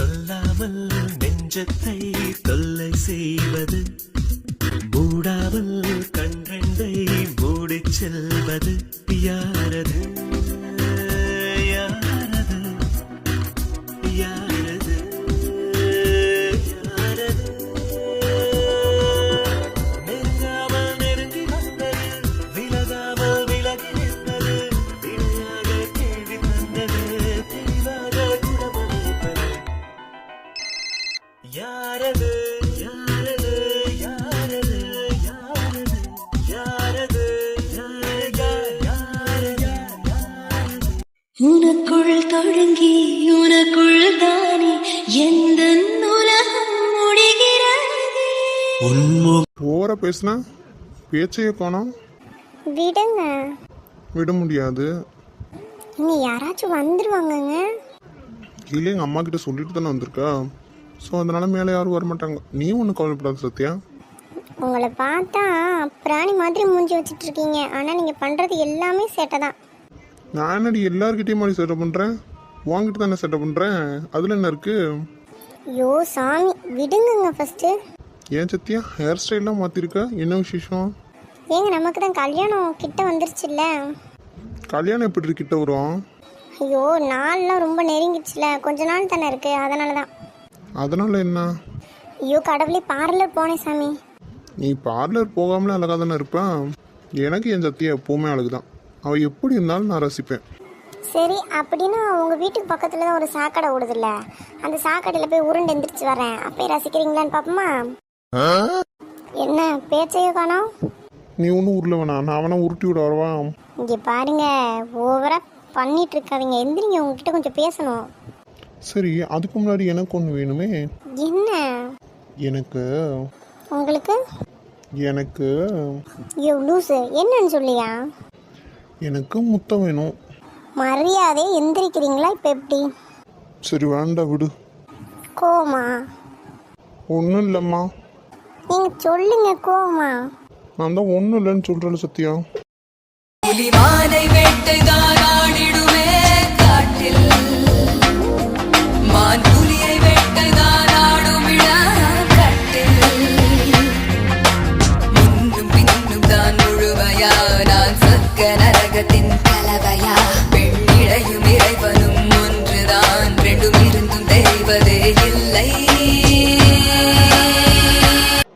சொல்லாமல் நெஞ்சத்தை தொல்லை செய்வது, மூடாமல் கண்ரெண்டை மூடிச் செல்வது யாரது யாரது யாரது யாரது? நெருங்காமல் நெருங்கி வந்தது, விலகாமல் விலகி நிற்பது, விளையாக கேள்வி வந்தது, தெளிவாக குணமளிப்பது யாரது யாரது யாரது யாரது யாரது யாரது யாரது? உனக்குள் தொடங்கி உனக்குள் தானே எந்த உலகம் முடிகிறது. ஓவரா பேசுனா பேச்சையே காணோம். விடுங்க, விட முடியாது. இங்க யாராச்சும் வந்துருவாங்கங்க. கீழே எங்கள் அம்மா கிட்ட சொல்லிட்டு தானே வந்திருக்கா. ஸோ அதனால மேலே யாரும் வரமாட்டாங்க. நீ ஒன்றும் கவலைப்படாத சத்யா. உங்களை பார்த்தா பிராணி மாதிரி மூஞ்சி வச்சுட்டு இருக்கீங்க, ஆனா நீங்க பண்றது எல்லாமே சேட்டை தான். நான் என்னடி எல்லாருக்கிட்டையும் மாதிரி செட்டப் பண்ணுறேன், வாங்கிட்டு தானே செட்டப் பண்ணுறேன். அதில் என்ன இருக்குது? ஐயோ சாமி, விடுங்கங்க ஃபர்ஸ்ட். ஏன் சத்யா ஹேர் ஸ்டைல்லாம் மாற்றிருக்க, என்ன விசேஷம்? ஏங்க நமக்கு தான் கல்யாணம் கிட்ட வந்துருச்சுல்ல. கல்யாணம் எப்படி கிட்ட வரும்? ஐயோ நாள்லாம் ரொம்ப நெருங்கிடுச்சுல, கொஞ்ச நாள் தானே இருக்கு, அதனால தான். அதனால என்ன? ஐயோ கடவுளே, பார்லர் போனேன் சாமி. நீ பார்லர் போகாமலே அழகாக தானே இருப்பேன். எனக்கு என் சத்யா எப்போவுமே அழகு தான். அவள் எப்படி இருந்தாலும் நான் ரசிப்பேன். சரி, அப்படின்னா உங்க வீட்டுக்கு பக்கத்துல தான் ஒரு சாக்கடை ஓடுதுல்ல, அந்த சாக்கடையில போய் உருண்டு எந்திரிச்சு வரேன், அப்பயே ரசிக்கிறீங்களான்னு பாப்போமா? என்ன பேச்சையோ காணோம்? நீ ஒன்றும் உருள வேணாம், நான் அவனை உருட்டி விட வரவா? இங்க பாருங்க, ஓவரா பண்ணிட்டு இருக்காதீங்க, எந்திரிங்க, உங்ககிட்ட கொஞ்சம் பேசணும். சரி, அதுக்கு முன்னாடி எனக்கு ஒன்று வேணுமே. என்ன எனக்கு உங்களுக்கு? எனக்கு ஐயோ லூசு, என்னன்னு சொல்லியா? எனக்கு முத்தம் வேணும். மரியாதை எந்திரிக்கிறீங்களா இப்ப எப்படி? சரி வேண்டாம் விடு. கோவமா? ஒன்றும் இல்லைம்மா. நீங்க சொல்லுங்க, கோவமா? நான் தான் ஒன்றும் இல்லைன்னு சொல்கிறேன் சத்யா. புலிமானை வேட்டைதான் ஆடிடுமே காட்டில், மான் புலியை வேட்டைதான் ஆடுமிடா காட்டில். முன்னும் பின்னும் தான் முழுமையா, நான் சொர்க்க நரகத்தின் கலவையா. பெண்ணிடையும் இறைவனும் ஒன்றுதான், ரெண்டும் இருந்தும் தெரிவதே இல்லை.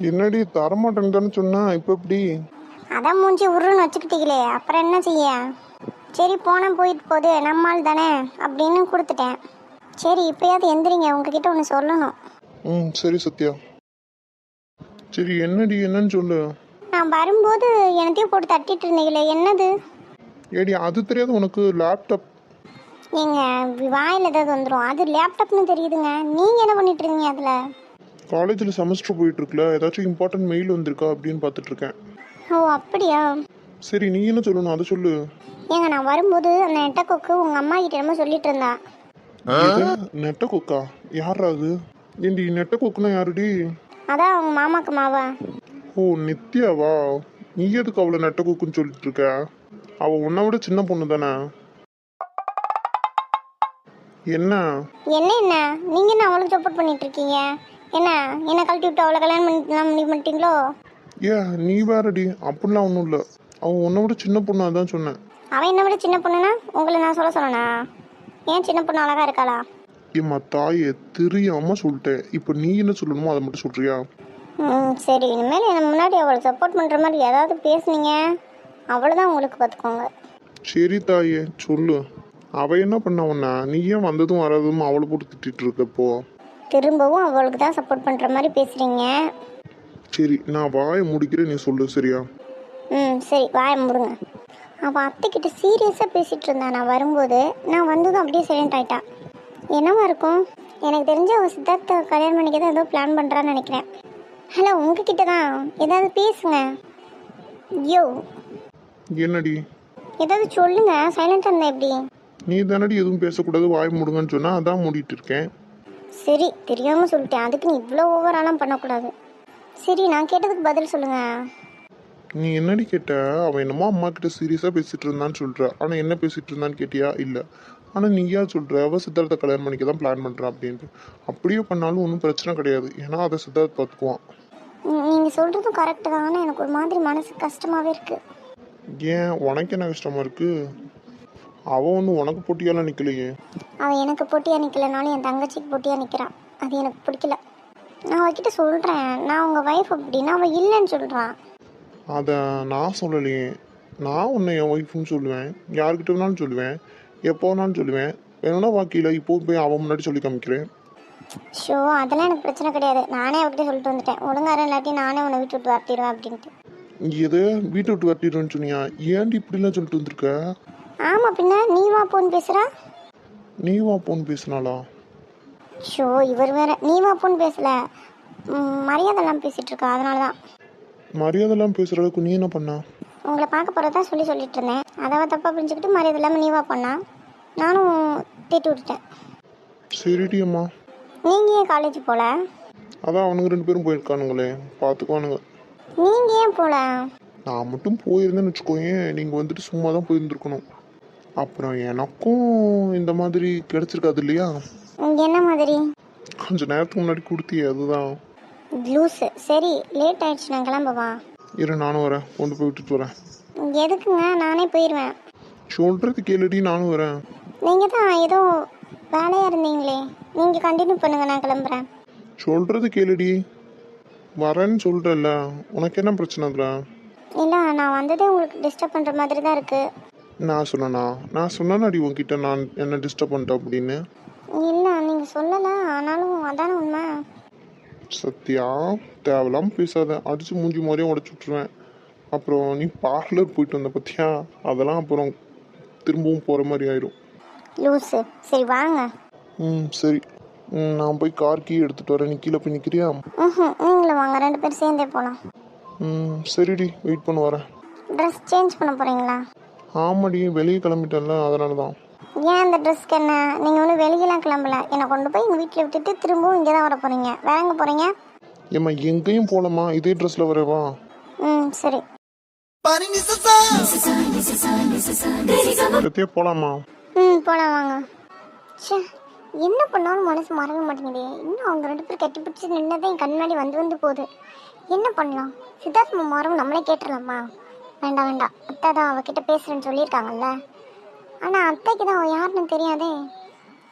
என்னடி தரமாட்டேன்னு தானே சொன்னா, இப்போ எப்படி? அதான் மூஞ்சி உருன்னு வச்சுக்கிட்டீங்களே, அப்புறம் என்ன செய்ய? சரி போனா போயிட்டு போகுது, நம்மால் தானே அப்படின்னு கொடுத்துட்டேன். சரி இப்பயாவது எந்திரிங்க, உங்ககிட்ட ஒன்று சொல்லணும். சரி சத்யா. சரி என்னடி என்னன்னு சொல்லு. நான் வரும்போது எனத்தையும் போட்டு தட்டிட்டு இருந்தீங்களே, என்னது? ஏடி அது தெரியாது உனக்கு? லேப்டாப். ஏங்க வாயில் ஏதாவது வந்துடும், அது லேப்டாப்னு தெரியுதுங்க. நீங்கள் என்ன பண்ணிட்டு இருக்கீங்க அதில்? காலேஜில் செமஸ்டர் போயிட்டு இருக்குல்ல, ஏதாச்சும் இம்பார்ட்டன்ட் மெயில் வந்திருக்கா அப்படின்னு பார்த்துட்டு இருக்கேன். ஓ அப்படியா? சரி நீ என்ன சொல்லணும் அதை சொல்லு. ஏங்க நான் வரும்போது அந்த நெட்டக்கோக்கு உங்கள் அம்மா கிட்ட என்னமோ சொல்லிட்டு இருந்தா. நெட்ட கொக்கா? யாரா அது? ஏண்டி நெட்ட கொக்குனா யாருடி? அதான் அவங்க மாமாக்கு மாவா. ஓ நித்யாவா? நீ எதுக்கு அவளை நெட்ட கொக்குன்னு சொல்லிட்டு இருக்க? அவள் உன்னை விட சின்ன பொண்ணு தானே. என்ன என்ன என்ன நீங்கள் என்ன அவளுக்கு சப்போர்ட் பண்ணிட்டு இருக்கீங்க? என்ன என்ன கழட்டி விட்டு அவளை கல்யாணம் பண்ணிட்டீங்களோ? ஏன் நீ வேறடி, அப்படிலாம் ஒன்றும் இல்லை. அவன் உன்னை விட சின்ன பொண்ணு, அதான் சொன்னேன். அவன் என்ன விட சின்ன பொண்ணுனா உங்களை நான் சொல்ல சொன்னேனா? ஏன் சின்ன பொண்ணு அழகா இருக்காளா? ஏம்மா தாயே, தெரியாம சொல்லிட்டேன். இப்போ நீ என்ன சொல்லணுமோ அதை மட்டும் சொல்றியா? சரி, இனிமேல் எனக்கு முன்னாடி அவளுக்கு சப்போர்ட் பண்ணுற மாதிரி ஏதாவது பேசுனீங்க அவ்வளோதான் உங்களுக்கு பார்த்துக்கோங்க. சரி தாயே சொல்லு. அவள் என்ன பண்ண உன்ன? நீ ஏன் வந்ததும் வராதும் அவளை போட்டு திட்டிட்டு இருக்கப்போ? திரும்பவும் அவளுக்கு தான் சப்போர்ட் பண்ணுற மாதிரி பேசுகிறீங்க. சரி நான் வாயை முடிக்கிறேன், நீ சொல்லு சரியா? சரி வாயை முடுங்க. அவள் அத்தைக்கிட்ட சீரியஸாக பேசிகிட்டு இருந்தா நான் வரும்போது. நான் வந்ததும் அப்படியே சைலண்ட் ஆகிட்டா. என்னவா இருக்கும்? எனக்கு தெரிஞ்ச அவள் சித்தார்த்த கல்யாணம் பண்ணிக்க தான் ஏதோ பிளான் பண்ணுறான்னு நினைக்கிறேன். ஹலோ, உங்ககிட்ட தான் ஏதாவது பேசுங்க. யோ என்னடி? ஏதாவது சொல்லுங்க, சைலண்டாக இருந்தா எப்படி? நீ தானடி எதுவும் பேசக்கூடாது வாய் மூடுங்கன்னு சொன்னா, அதான் மூடிட்டு இருக்கேன். சரி தெரியாமல் சொல்லிட்டேன், அதுக்கு நீ இவ்வளோ ஓவராலாம் பண்ணக்கூடாது. சரி நான் கேட்டதுக்கு பதில் சொல்லுங்க. நீ என்னடி கேட்ட? அவன் என்னமோ அம்மா கிட்ட சீரியஸாக பேசிட்டு இருந்தான்னு சொல்ற. ஆனால் என்ன பேசிட்டு இருந்தான்னு கேட்டியா? இல்லை. ஆனால் நீ ஏன் சொல்கிற அவள் சித்தார்த்தை கல்யாணம் பண்ணிக்க தான் பிளான் பண்ணுறான் அப்படின்ட்டு. அப்படியே பண்ணாலும் ஒன்றும் பிரச்சனை கிடையாது, ஏன்னா அதை சித்தார்த் பார்த்துக்குவான். நீங்கள் சொல்கிறதும் கரெக்டு தான். ஆனால் எனக்கு ஒரு மாதிரி மனசு கஷ்டமாகவே இருக்குது. ஏன் உனக்கு என்ன கஷ்டமாக இருக்குது? அவள் ஒன்றும் உனக்கு போட்டியாலாம் நிற்கலையே. அவன் எனக்கு போட்டியாக நிற்கலனாலும் என் தங்கச்சிக்கு போட்டியாக நிற்கிறான். அது எனக்கு பிடிக்கல. நான் அவகிட்ட சொல்கிறேன், நான் உங்கள் ஒய்ஃப் அப்படின்னா அவள் இல்லைன்னு சொல்கிறான். அதை நான் சொல்லலையே. நான் உன்னை என் ஒய்ஃப்னு சொல்லுவேன், யார்கிட்ட வேணாலும் சொல்லுவேன், எப்போ வேணாலும் சொல்லுவேன். வேணும்னா வாக்கியில் இப்போ போய் அவன் முன்னாடி சொல்லி காமிக்கிறேன். ஷோ அதெல்லாம் எனக்கு பிரச்சனை கிடையாது. நானே அவகிட்ட சொல்லிட்டு வந்துட்டேன், ஒழுங்கார இல்லாட்டி நானே உன்னை வீட்டு விட்டு வரட்டிடுவேன் அப்படின்ட்டு. எது வீட்டை விட்டு வரட்டிடுவேன்னு சொன்னியா? ஏன்டி இப்படிலாம் சொல்லிட்டு வந்திருக்க? ஆமாம் பின்ன நீ வா போன்னு பேசுகிறா. நீ வா போன்னு பேசினாளா? ஷோ இவர் வேற நீ வா போன்னு பேசல, மரியாதைலாம் பேசிகிட்டு இருக்கா. அதனால தான் மரியாதைலாம் பேசுகிற அளவுக்கு நீ என்ன பண்ண? உங்களை பார்க்க போகிறதா சொல்லிட்டு இருந்தேன். அதை தப்பாக புரிஞ்சுக்கிட்டு மரியாதை இல்லாமல் நீ வா பண்ணா. நானும் திட்டு விட்டுட்டேன். சரிடி அம்மா. நீங்கள் ஏன் காலேஜ் போகல? அதான் அவனுங்க 2 பேரும் போயிருக்கானுங்களே, பார்த்துக்குவானுங்க. நீங்கள் ஏன் போகல? நான் மட்டும் போயிருந்தேன்னு வச்சுக்கோயேன், நீங்கள் வந்துட்டு சும்மா தான் போயிருந்துருக்கணும். அப்புறம் எனக்கும் இந்த மாதிரி கிடச்சிருக்காது இல்லையா? என்ன மாதிரி? கொஞ்சம் நேரத்துக்கு முன்னாடி கொடுத்தியே, அதுதான். லூஸு. சரி லேட் ஆயிடுச்சு, நான் கிளம்பவா? இரு நானும் வரேன், கொண்டு போய் விட்டுட்டு வரேன். எதுக்குங்க? நானே போயிடுவேன். சொல்கிறது கேளுடி, நானும் வரேன். நீங்கள் தான் ஏதோ வேலையாக இருந்தீங்களே, நீங்கள் கண்டினியூ பண்ணுங்கள், நான் கிளம்புறேன். சொல்கிறது கேளுடி, வரேன்னு சொல்கிறல்ல, உனக்கு என்ன பிரச்சனை அதில்? இல்லை நான் வந்ததே உங்களுக்கு டிஸ்டர்ப் பண்ணுற மாதிரி தான் இருக்குது. நான் சொன்னேனாடி உன்கிட்ட நான் என்ன டிஸ்டர்ப் பண்ணிட்டேன் அப்படின்னு? இல்லை நீங்கள் சொல்லலை, ஆனாலும் அதானே உண்மை. சத்யா தேவையில்லாமல் பேசாத, அடித்து மூஞ்சி மாதிரியே உடச்சி விட்ருவேன். அப்புறம் நீ பார்லர் போயிட்டு வந்த பற்றியா, அதெல்லாம் அப்புறம் திரும்பவும் போகிற மாதிரி ஆயிரும். லூஸு. சரி வாங்க. சரி. நான் போய் கார் கீ எடுத்துகிட்டு வரேன், நீ கீழே போய் நிற்கிறியா? நீங்களும் வாங்க, 2 பேரும் சேர்ந்தே போகலாம். சரிடி, வெயிட் பண்ண வரேன். ட்ரெஸ் சேஞ்ச் பண்ண போகிறீங்களா? ஆமாடி, வெளியே கிளம்பிட்டேன்ல, அதனால தான். ஏன் அந்த ட்ரெஸ்க்கு என்ன? நீங்கள் ஒன்றும் வெளியெல்லாம் கிளம்பல, என்னை கொண்டு போய் எங்கள் வீட்டில் விட்டுட்டு திரும்பவும் இங்கே தான் வர போகிறீங்க. வேற எங்கே போகிறீங்க? ஏம்மா எங்கேயும் போகலாமா, இதே ட்ரெஸ்ஸில் வரவா? சரி. சத்யா போகலாமா? போகலாம் வாங்க. சே என்ன பண்ணாலும் மனசு மறக்க மாட்டேங்குது. இன்னும் அவங்க 2 பேரும் கட்டி பிடிச்சி நின்னதே என் கண்ணாடி வந்து போகுது. என்ன பண்ணலாம்? சித்தார்த் மாமாவும் நம்மளே கேட்டுடலாமா? வேண்டாம் வேண்டாம், அத்தை தான் அவகிட்ட பேசுகிறேன்னு சொல்லியிருக்காங்கல்ல. ஆனால் அத்தைக்கு தான் அவள் யாருன்னு தெரியாதே.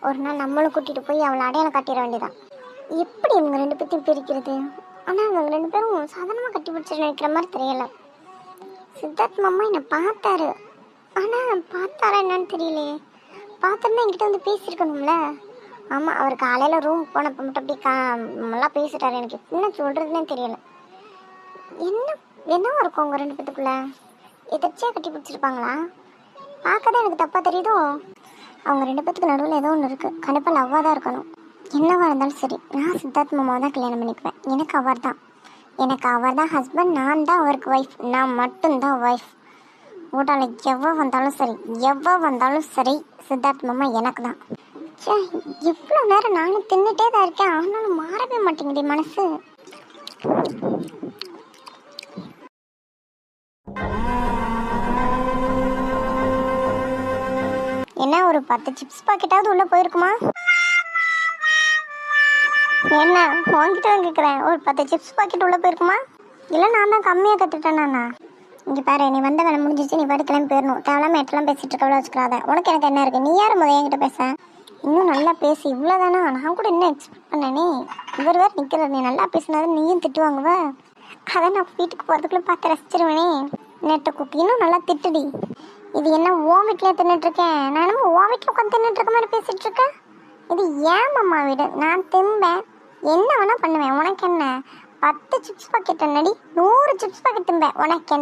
ஒரு நாள் நம்மளும் கூட்டிகிட்டு போய் அவளை அடையாளம் காட்டிட வேண்டியதான். எப்படி இவங்க 2 பேர்த்தையும் பிரிக்கிறது? ஆனால் அவங்க 2 பேரும் சாதாரணமாக கட்டி பிடிச்சி நினைக்கிற மாதிரி தெரியலை. சித்தார்த் மாமா என்னை பார்த்தாரு, ஆனால் பார்த்தாரா என்னன்னு தெரியலையே. பார்த்துருந்தா என்கிட்ட வந்து பேசியிருக்கணும்ல. ஆமாம், அவர் காலையில் ரூம் போனப்போ மட்டும் அப்படி நல்லா பேசிட்டாரு. எனக்கு என்ன சொல்கிறதுனே தெரியலை. என்னவா இருக்கும் அவங்க 2 பேத்துக்குள்ள? எதிர்ச்சியாக கட்டி பிடிச்சிருப்பாங்களா? பார்க்கதான் எனக்கு தப்பாக தெரியுதோ. அவங்க 2 பேத்துக்கு நடுவில் ஏதோ ஒன்று இருக்குது. கண்டிப்பாக லவ்வாக தான் இருக்கணும். என்னவா இருந்தாலும் சரி, நான் சித்தார்த் மாமாவை தான் கல்யாணம் பண்ணிக்குவேன். எனக்கு அவர் தான் ஹஸ்பண்ட், நான் தான் அவருக்கு ஒய்ஃப். நான் மட்டும்தான் ஒய்ஃப். ஊட்டால எவ்வளோ வந்தாலும் சரி சித்தார்த் மாமா எனக்கு தான். சே இவ்வளோ நேரம் நானும் தின்னுட்டே தான் இருக்கேன், ஆனாலும் மாறவே மாட்டேங்குது மனசு. என்ன ஒரு 10 சிப்ஸ் பாக்கெட்டாவது உள்ள போயிருக்குமா? என்ன வாங்கிட்டு தான் கேட்குறேன், ஒரு 10 சிப்ஸ் பாக்கெட் உள்ள போயிருக்குமா? இல்லை நான் தான் கம்மியாக கட்டுட்டேன்னா? இங்கே பாரு, நீ வந்த வேலை முடிஞ்சிச்சு, நீ பாட்டு கிளம்பி போயிடணும். தேவையில்லாம எட்டெல்லாம் பேசிட்டு இருக்கவளோ வச்சுக்கிறாத. உனக்கு எனக்கு என்ன இருக்குது? நீ யார் முதல் என்கிட்ட பேச? இன்னும் நல்லா பேசி இவ்வளோதானா? நான் கூட என்ன எக்ஸ்பெக்ட் பண்ணேனே. இவர் வேறு நிற்கிற, நீ நல்லா பேசினாரு நீயும் திட்டுவாங்குவ. அதை நான் வீட்டுக்கு போகிறதுக்குள்ளே பார்த்து ரசிச்சிருவேனே. நெட்டை குக்கி இன்னும் நல்லா திட்டுடி. இது என்ன ஓ வீட்டிலே தின்னுட்ருக்கேன்? நான் என்னமோ ஓ வீட்டில் உட்காந்து தின்னுட்ருக்க மாதிரி பேசிகிட்டு இருக்கேன். இது ஏன் மாமா வீடு, நான் திம்பேன், என்ன வேணால் பண்ணுவேன். உனக்கு என்ன? 10 சிப்ஸ் பாக்கெட் என்னடி, 100 சிப்ஸ் பாக்கெட் திம்பேன். உனக்கு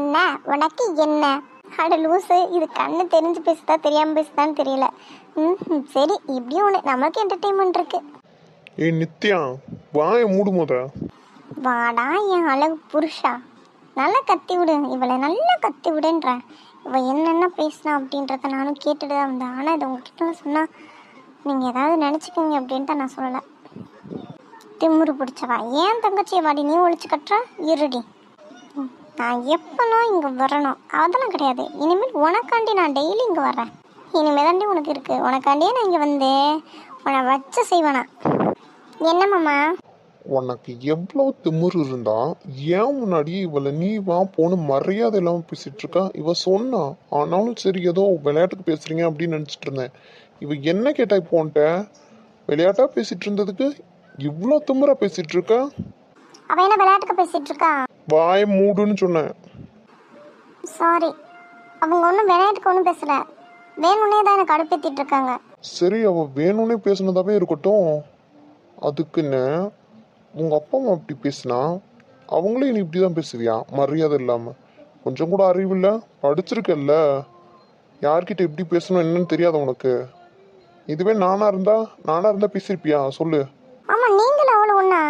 என்ன? அட லூஸு, இது கண்ணு தெரிஞ்சு பேசுதா தெரியாமல் பேசுதான்னு தெரியல. சரி இப்படியும் ஒன்று, நம்மளுக்கு என்டர்டெயின்மெண்ட் இருக்கு. ஏய் நித்யா, வாயை மூடு முத. வாடா என் அழகு புருஷா, நல்லா கத்தி விடு, இவளை நல்லா கத்தி விடுன்றேன். இவள் என்னென்ன பேசினா அப்படின்றத நானும் கேட்டுட்டு தான் வந்தேன். ஆனால் இது உங்ககிட்ட சொன்னால் நீங்கள் ஏதாவது நினச்சிக்கிங்க அப்படின்ட்டு நான் சொல்லலை. திமுரு பிடிச்சவா, ஏன் தங்கச்சியை வாடி நீ ஒழிச்சு கட்டுற? இருடி, நான் எப்போலாம் இங்கே வரணும் அதெல்லாம் கிடையாது. இனிமேல் உனக்காண்டி நான் டெய்லி இங்கே வர்றேன். இனிமே தாண்டி உனக்கு இருக்கு. உனக்காண்டியே நான் இங்கே வந்தேன். உன்னை வச்ச செய்வேனா? என்ன மாமா? உனக்கு எவ்வளோ திமிரு இருந்தா ஏன் முன்னாடி இவளை நீ வா போன்னு மரியாதை இல்லாமல் பேசிட்டு இருக்கா? இவ சொன்னா, ஆனாலும் சரி ஏதோ விளையாட்டுக்கு பேசுறீங்க அப்படின்னு நினச்சிட்டு இருந்தேன். இவ என்ன கேட்டா இப்போ உன்ட்ட? விளையாட்டா பேசிட்டு இருந்ததுக்கு இவ்வளோ திமிரா பேசிட்டு இருக்க? அவ என்ன விளையாட்டுக்கு பேசிட்டு இருக்கா? வாய மூடுன்னு சொன்னேன். சாரி, அவங்க ஒன்றும் விளையாட்டுக்கு ஒன்றும் பேசல. வேணும்னே தான் எனக்கு அடுப்பேத்திட்டு இருக்காங்க. சரி, அவ வேணும்னே பேசுனதாவே இருக்கட்டும். அதுக்குன்னு உங்க அப்பா அம்மா அப்படி பேசினா அவங்களே நீ இப்படி தான் பேசுவியா? மரியாதை இல்லாம கொஞ்சம் கூட அறிவில்ல? படிச்சிருக்கல்ல, யார்கிட்ட எப்படி பேசணும் என்னன்னு தெரியாத உனக்கு? இதுவே நானா இருந்தா பேசியிருப்பியா? சொல்லு. ஆமா, நீங்களும் அவளும் ஒண்ணா?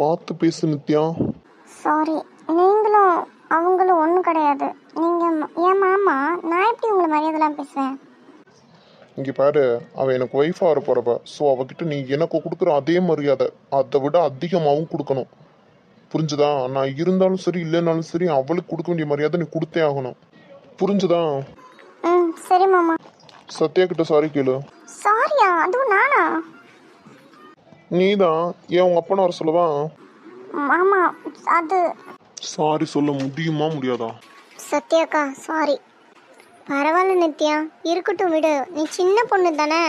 பார்த்து பேசு நித்யா. சாரி, நீங்களும் அவங்களும் ஒன்றும் கிடையாது. நீங்க என் மாமா. நான் எப்படி உங்களை மரியாதைலாம் பேசுவேன்? இங்கே பாரு, அவள் எனக்கு ஒய்ஃபாக வர போகிறப்ப. ஸோ அவகிட்ட நீ எனக்கு கொடுக்குற அதே மரியாதை அதை விட அதிகமாகவும் கொடுக்கணும். புரிஞ்சுதா? நான் இருந்தாலும் சரி இல்லைனாலும் சரி அவளுக்கு கொடுக்க வேண்டிய மரியாதை நீ கொடுத்தே ஆகணும். புரிஞ்சுதா? ம், சரி மாமா. சத்யா கிட்ட சாரி கேளு. சாரியா? அதுவும் நானா? நீ தான். ஏன் உங்கள் அப்பனை வர சொல்லவா? மாமா, அது சாரி சொல்ல முடியுமா முடியாதா? சத்யாக்கா சாரி. பரவாயில்ல நித்யா, இருக்கட்டும் விடு. நீ சின்ன பொண்ணு தானே.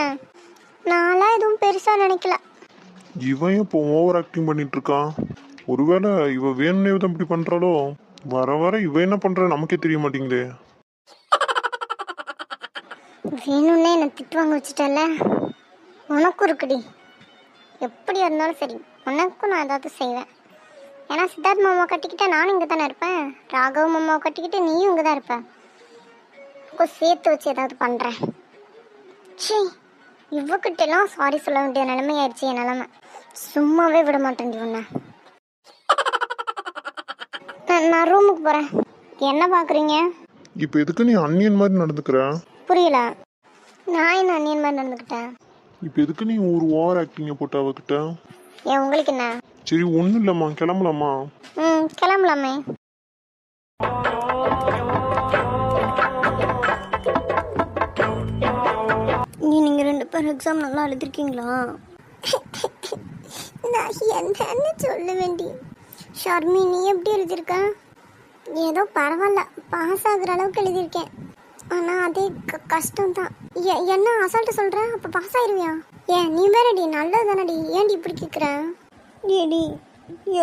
நான்லாம் எதுவும் பெருசா நினைக்கல. இவன் இப்போ ஓவர் ஆக்டிங் பண்ணிட்டு இருக்கா. ஒருவேளை இவ வேணும்னே தான் இப்படி பண்றாளோ? வர வர இவ என்ன பண்ற நமக்கே தெரிய மாட்டேங்குதே. வேணும்னே என்னை திட்டுவாங்க வச்சுட்டல. உனக்கும் இருக்குடி. எப்படி இருந்தாலும் சரி, உனக்கும் நான் ஏதாவது செய்வேன். ஏன்னா சித்தார்த் மாமாவை கட்டிக்கிட்டா நானும் இங்கே தானே இருப்பேன். ராகவ் மாமாவை கட்டிக்கிட்டு நீயும் இங்கே தான் இருப்ப. சேர்த்து வச்சு ஏதாவது பண்ணுறேன். சீ, இவகிட்டலாம் சாரி சொல்ல வேண்டிய நிலைமையாயிருச்சு என் நிலைமை. சும்மாவே விட மாட்டேன் உன்னை. நான் ரூமுக்கு போகிறேன். என்ன பார்க்குறீங்க? இப்போ எதுக்கு நீ அன்னியன் மாதிரி நடந்துக்கிற? புரியல. நான் என்ன அன்னியன் மாதிரி நடந்துக்கிட்டேன்? இப்போ எதுக்கு நீ ஒரு ஓவர் ஆக்டிங்கை போட்ட அவகிட்ட? ஏன் உங்களுக்கு என்ன? சரி ஒன்றும் இல்லைம்மா, கிளம்பலாமா? ம், கிளம்பலாமே. நீங்கள் 2 பேரும் எக்ஸாம் நல்லா எழுதிருக்கீங்களா? நான் என்னன்னு சொல்ல வேண்டி. ஷர்மி, நீ எப்படி எழுதியிருக்க? ஏதோ பரவாயில்ல, பாஸ் ஆகுற அளவுக்கு எழுதியிருக்கேன். ஆனால் அதே கஷ்டம்தான். என்ன அசால்ட்டு சொல்கிற? அப்போ பாஸ் ஆயிடுவியா? ஏன் நீ வேறடி நல்லது தானடி, ஏன்டி இப்படி கேட்குற? ஏடி,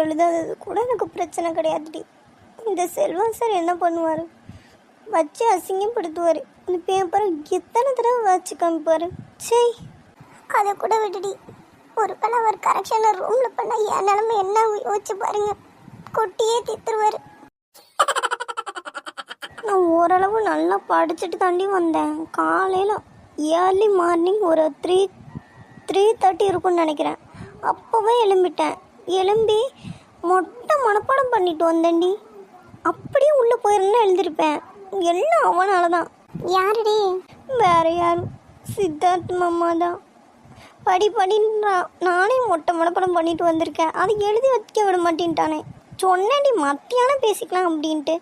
எழுதாதது கூட எனக்கு பிரச்சனை கிடையாதுடி. இந்த செல்வம் சார் என்ன பண்ணுவார்? வச்சு அசிங்கப்படுத்துவார். இந்த பேப்பரை எத்தனை தடவை வச்சு காமிப்பார். சரி, அதை கூட விட்டுடி. ஒரு வேளை அவர் கரெக்ஷனை ரூமில் பண்ணால் என் நிலமை என்ன யோசிச்சு பாருங்க. கொட்டியே தீத்துருவார். நான் ஓரளவு நல்லா படிச்சுட்டு தாண்டி வந்தேன். காலையில் ஏர்லி மார்னிங் ஒரு 3:30 இருக்கும்னு நினைக்கிறேன். அப்போவே எழும்பிட்டேன். எழும்பி மொட்டை மனப்பாடம் பண்ணிட்டு வந்தேன்டி. அப்படியே உள்ளே போயிருந்தா எழுந்திருப்பேன். எல்லாம் அவனால தான். யாருடி? வேற யாரும், சித்தார்த் மாமா தான். படின்றான். நானே மொட்டை மனப்பாடம் பண்ணிட்டு வந்திருக்கேன். அதை எழுதி வைக்க விட மாட்டேன்ட்டானே. சொன்னேன்டி மத்தியானம் பேசிக்கலாம் அப்படின்ட்டு.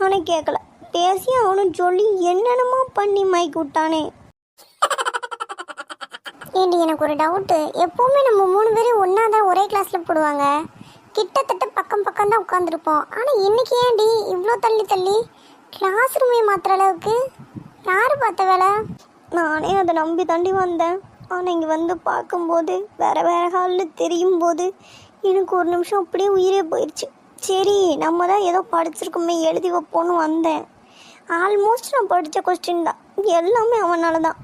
ஆனால் கேட்கல. பேசி அவனும் சொல்லி என்னென்னமோ பண்ணி மைக்கு விட்டானே. ஏண்டி, எனக்கு ஒரு டவுட்டு. எப்போவுமே நம்ம 3 பேரும் ஒன்றா தான் ஒரே கிளாஸில் போடுவாங்க. கிட்டத்தட்ட பக்கம் தான் உட்காந்துருப்போம். ஆனால் இன்னைக்கு ஏன்டி இவ்வளோ தள்ளி கிளாஸ் ரூமே மாற்றுற அளவுக்கு? யார் பார்த்த வேலை? நானே அதை நம்பி தாண்டி வந்தேன். ஆனால் இங்கே வந்து பார்க்கும்போது வேறு ஹாலில் தெரியும் போது எனக்கு ஒரு நிமிஷம் அப்படியே உயிரே போயிடுச்சு. சரி, நம்ம தான் ஏதோ படிச்சிருக்கோமே, எழுதி வைப்போன்னு வந்தேன். ஆல்மோஸ்ட் நான் படித்த கொஸ்டின் தான். எல்லாமே அவனால தான்.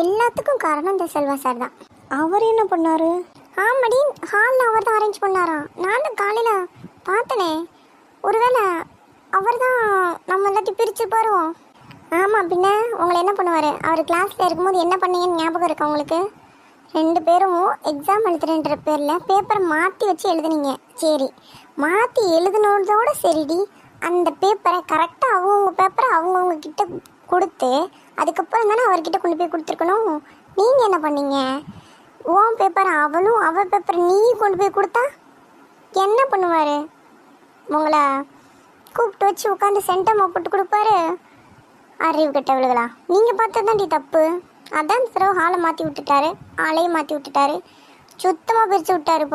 எல்லாத்துக்கும் காரணம் இந்த செல்வா சார் தான். அவர் என்ன பண்ணார்? ஆமாடி, ஹாலில் அவர் தான் அரேஞ்ச் பண்ணாராம். நானும் காலையில் பார்த்தனே. ஒருவேளை அவர் தான் நம்ம எல்லாத்தையும் பிரிச்சுப்பாரோ? ஆமாம், பின்ன உங்களை என்ன பண்ணுவார்? அவர் கிளாஸில் இருக்கும்போது என்ன பண்ணீங்கன்னு ஞாபகம் இருக்கா உங்களுக்கு? 2 பேரும் எக்ஸாம் எழுதுறேன்ற பேரில் பேப்பரை மாற்றி வச்சு எழுதுனீங்க. சரி, மாற்றி எழுதுனதோடு சரிடி. அந்த பேப்பரை கரெக்டாக அவங்கவுங்க பேப்பரை அவங்கவுங்க கிட்ட கொடுத்து அதுக்கப்புறம் தானே அவர்கிட்ட கொண்டு போய் கொடுத்துருக்கணும். நீங்கள் என்ன பண்ணீங்க? உன் பேப்பரை அவளும் அவள் பேப்பரை நீ கொண்டு போய் கொடுத்தா என்ன பண்ணுவார்? உங்களை கூப்பிட்டு வச்சு உட்காந்து சென்டமாக போட்டு கொடுப்பாரு. அறிவு கெட்டவளுகளா நீங்கள் பார்த்தது தாண்டி தப்பு. அதான் இந்த தடவை ஹாலை மாற்றி விட்டுட்டாரு, ஆளையும் மாற்றி விட்டுட்டாரு, சுத்தமாக பிரித்து விட்டாரு.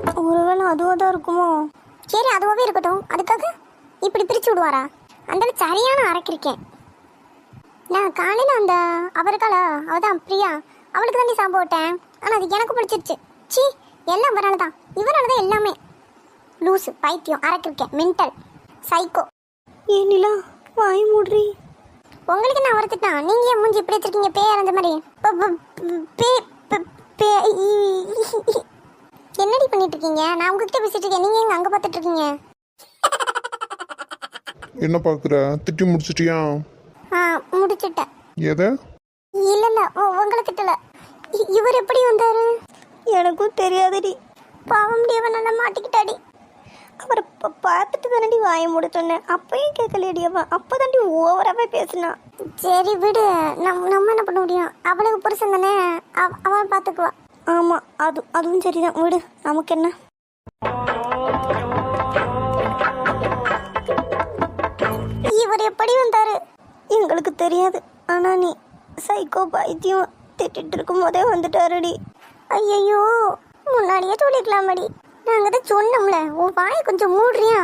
இப்போ ஒருவேளை அதுவாக தான் இருக்குமோ? சரி அதுவாகவே இருக்கட்டும், அதுக்காக இப்படி பிரித்து விடுவாரா? அந்த சரியான அரைக்கிருக்கேன் நான். காலையில் அந்த அவருக்கால அவதான் பிரியா, அவளுக்கு தாண்டி சாப்பிட விட்டேன். ஆனால் அது எனக்கு பிடிச்சிருச்சு. சி எல்லாம் இவரால் தான், இவரால் தான் எல்லாமே. லூசு, பைத்தியம், அரைக்கிருக்கேன், மென்டல், சைக்கோ. ஏனிலா வாய் மூடுறி. உங்களுக்கு நான் வரத்துட்டான், நீங்கள் ஏன் மூஞ்சி இப்படி வச்சிருக்கீங்க பேய் அந்த மாதிரி? என்னடி பண்ணிட்டு இருக்கீங்க? நான் உங்ககிட்ட பேசிட்டு இருக்கேன், நீங்கள் எங்க அங்கே பார்த்துட்டு இருக்கீங்க? என்ன பார்க்குற? திட்டி முடிச்சிட்டியா? ஆ முடிச்சுட்டேன். எதை? இல்லை இல்லை உங்களை திட்டல. இவர் எப்படி வந்தாரு? எனக்கும் தெரியாதடி. பாவம் தேவன் நல்லா மாட்டிக்கிட்டாடி. அவரை பார்த்துட்டு தானடி வாயை மூட சொன்னேன், அப்பயும் கேட்கலையடி. அவன் அப்போ தாண்டி ஓவராகவே பேசினான். சரி விடு, நம்ம என்ன பண்ண முடியும்? அவளுக்கு புருஷன் தானே, அவன் பார்த்துக்குவா. ஆமாம் அதுவும் சரிதான், விடு, நமக்கு என்ன. இவர் எப்படி வந்தாரு எங்களுக்கு தெரியாது. ஆனால் நீ சைக்கோ பைத்தியம் திட்டிட்டு இருக்கும் போதே வந்துட்டாருடி. ஐயோ முன்னாடியே சொல்லிக்கலாமடி. நாங்கள் தான் சொன்னோம்ல, உன் வாயை கொஞ்சம் மூடுறியா?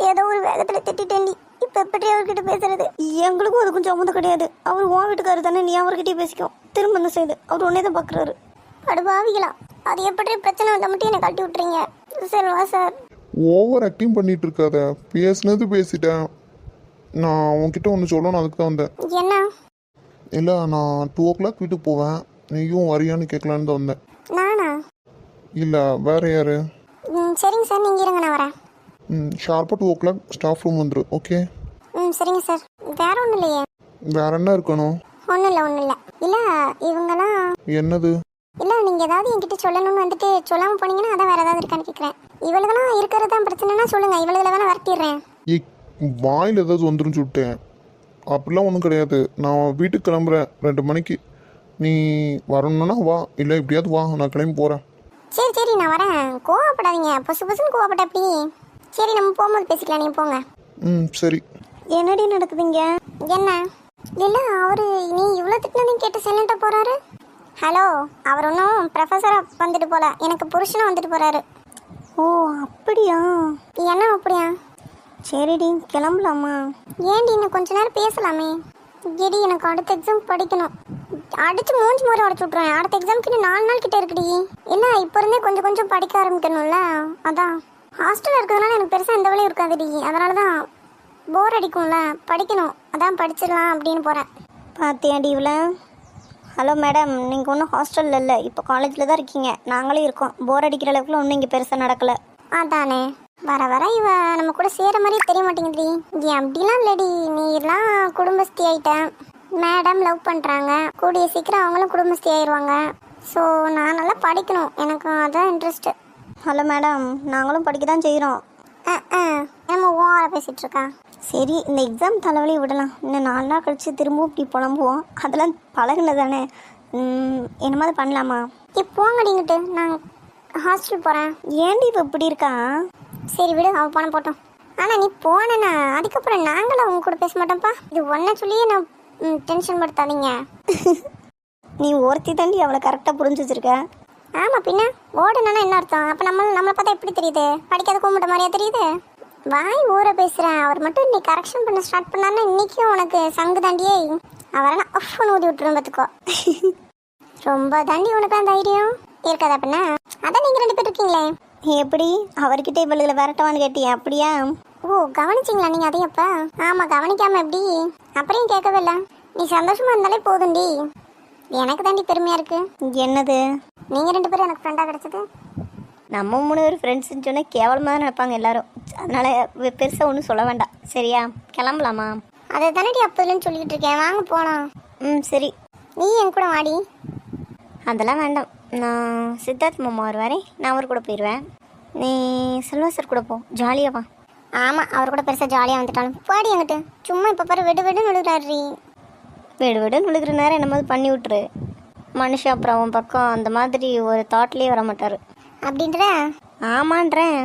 ஏதோ ஒரு வேகத்தில் திட்டேன்டி. இப்போ எப்படி அவர்கிட்ட பேசுறது? எங்களுக்கும் அது கொஞ்சம் அமுது கிடையாது. அவர் உன் வீட்டுக்காரர் தானே, நீ அவர்கிட்டயே பேசிக்கும். திரும்ப இந்த சைடு அவர் உன்னே தான் பார்க்குறாரு. படுபாவிக்கலாம், அது எப்படி பிரச்சனை வந்தால் மட்டும் என்னை கட்டி விட்டுறீங்க. சரிவா சார்? ஓவர் ஆக்டிங் பண்ணிட்டு இருக்காத. பேசுனது பேசிட்டேன். நான் உன்கிட்ட ஒன்று சொல்லணும், அதுக்கு தான் வந்தேன். என்ன? இல்லை, நான் 2 o'clock வீட்டுக்கு போவேன், நீயும் வரியான்னு கேட்கலான்னு தான் வந்தேன். நானா? இல்லை வேற யாரு? சரிங்க சார், நீங்கள் இருங்க, நான் வரேன். ஷார்ப்பாக 2 o'clock ஸ்டாஃப் ரூம் வந்துடும். ஓகே? சரிங்க சார். வேற ஒன்றும் இல்லையே? வேற என்ன இருக்கணும்? ஒன்றும் இல்லை இல்லை இவங்கெல்லாம் என்னது? இல்லை நீங்கள் ஏதாவது என்கிட்ட சொல்லணும்னு வந்துட்டு சொல்லாமல் போனீங்கன்னா அதான் வேறு ஏதாவது இருக்கான்னு கேட்குறேன். இவளுக்குனா இருக்கிறது தான் பிரச்சனைனா சொல்லுங்கள், இவளுகளை வேணால் வரட்டிடுறேன். வாயில் ஏதாவது வந்துடும் சொல்லிட்டேன். அப்படிலாம் ஒன்றும் கிடையாது. நான் வீட்டுக்கு கிளம்புறேன் 2 மணிக்கு. நீ வரணுன்னா வா, இல்லை எப்படியாவது வா, நான் கிளம்பி போகிறேன். சரி நான் வரேன், கோவப்படாதீங்க. புதுசுன்னு கோவப்பட்ட எப்படி? சரி நம்ம போகும்போது பேசிக்கலாம், நீங்கள் போங்க. சரி. என்னடி நடக்குதுங்க? என்ன இல்லை அவரு நீ இவ்வளோ திட்டினதையும் கேட்டு சைலண்டாக போகிறாரு. ஹலோ, அவர் ஒன்றும் ப்ரொஃபஸராக வந்துட்டு போல, எனக்கு புருஷனும் வந்துட்டு போகிறாரு. ஓ அப்படியா? என்ன அப்படியா? சரிடி கிளம்பலாமா? ஏன்டி இன்னும் கொஞ்ச நேரம் பேசலாமே? ஏடி எனக்கு அடுத்த எக்ஸாம் படிக்கணும். அடிச்சு மூஞ்சி முறை உடச்சு விட்ருவேன். அடுத்த எக்ஸாமுக்கு இன்னும் 4 நாள் கிட்ட இருக்குடி. இல்லை இப்போ இருந்தே கொஞ்சம் படிக்க ஆரம்பிக்கணும்ல. அதான் ஹாஸ்டலில் இருக்கிறதுனால எனக்கு பெருசாக எந்த வேலையும் இருக்காதுடி. அதனால தான் போர் அடிக்கும்ல, படிக்கணும். அதான் படிச்சிடலாம் அப்படின்னு போகிறேன். பார்த்தியாடி இவ்வளோ? ஹலோ மேடம், நீங்கள் ஒன்றும் ஹாஸ்டலில் இல்லை, இப்போ காலேஜில் தான் இருக்கீங்க. நாங்களும் இருக்கோம். போர் அடிக்கிற அளவுக்குலாம் ஒன்றும் இங்கே பெருசாக நடக்கலை. அதானே, வர இவ நம்ம கூட சேர மாதிரியே தெரிய மாட்டேங்குதுடி. ஏன் அப்படிலாம் இல்லடி, நீ எல்லாம் குடும்பஸ்தி ஆகிட்டேன். மேடம் லவ் பண்ணுறாங்க, கூடிய சீக்கிரம் அவங்களும் குடும்பஸ்தி ஆயிடுவாங்க. ஸோ நான் நல்லா படிக்கணும், எனக்கு அதான் இன்ட்ரெஸ்ட்டு. ஹலோ மேடம், நாங்களும் படிக்க தான் செய்கிறோம். நம்ம ஓவராக பேசிகிட்டு இருக்கா? சரி, இந்த எக்ஸாம் தலைவலி விடலாம். இன்னும் 4 நாள் கழித்து திரும்பவும் இப்படி புலம்புவோம். அதெல்லாம் பழகுனது தானே. என்ன மாதிரி பண்ணலாமா? போங்கடிங்கிட்டு நான் ஹாஸ்டல் போகிறேன். ஏன்டி இப்போ இப்படி இருக்கா? சரி விடு, அவள் போன போட்டோம். ஆனால் நீ போனேன்னா அதுக்கப்புறம் நாங்களும் அவங்க கூட பேச மாட்டோம்ப்பா. இது ஒன்றை சொல்லியே நான் டென்ஷன் படுத்தாதீங்க. நீ ஒருத்தி தாண்டி அவளை கரெக்டாக புரிஞ்சு வச்சிருக்க. ஆமாம் பின்ன, ஓடுனா என்ன அர்த்தம்? அப்போ நம்மளை பார்த்தா எப்படி தெரியுது? படிக்காத கூப்பிட்ட மாதிரியா தெரியுது? வாய் ஊற பேசுகிறேன். அவர் மட்டும் நீ கரெக்ஷன் பண்ண ஸ்டார்ட் பண்ணாருன்னா இன்றைக்கும் உனக்கு சங்கு தாண்டியே அவரெல்லாம் அஃப்னு ஊதி விட்டுரும் பார்த்துக்கோ. ரொம்ப தாண்டி உனக்கு தைரியம் இருக்காதா பின்ன? அதான் நீங்கள் 2 பேர் இருக்கீங்களே. எப்படி அவர்கிட்ட இவளுகளை விரட்டவான்னு கேட்டியா? அப்படியா? ஓ கவனிச்சிங்களா நீங்கள் அதையும்? அப்போ ஆமாம், கவனிக்காமல் எப்படி? அப்படியும் கேட்கவே இல்லை. நீ சந்தோஷமாக இருந்தாலே போதும்டி. எனக்கு தாண்டி பெருமையாக இருக்குது. என்னது? நீங்கள் 2 பேரும் எனக்கு ஃப்ரெண்டாக கிடச்சது. நம்ம 3 பேர் ஃப்ரெண்ட்ஸுன்னு சொன்னால் கேவலமாக தான் நினைப்பாங்க எல்லாரும். அதனால் பெருசாக ஒன்றும் சொல்ல வேண்டாம். சரியா? கிளம்பலாமா? அதை தானடி அப்போதுலன்னு சொல்லிக்கிட்டு இருக்கேன். வாங்க போகலாம். சரி, நீ என் கூட வாடி. அதெல்லாம் வேண்டாம், நான் சித்தார்த் மாமா வருவாரே, நான் அவர் கூட போயிடுவேன். நீ செல்வா சார் கூட போ, ஜாலியாக வா. ஆமாம், அவர் கூட பெருசாக ஜாலியாக வந்துட்டாலும் பாடி என்கிட்ட. சும்மா இப்போ பாரு வெடு விழுகிறாரு. வெடு விழுகிற நேரம் என்ன மாதிரி பண்ணி விட்டுரு. மனுஷன் அப்புறம் அவன் பக்கம் அந்த மாதிரி ஒரு தாட்லேயே வர மாட்டார். அப்படின்ற? ஆமான்றேன்.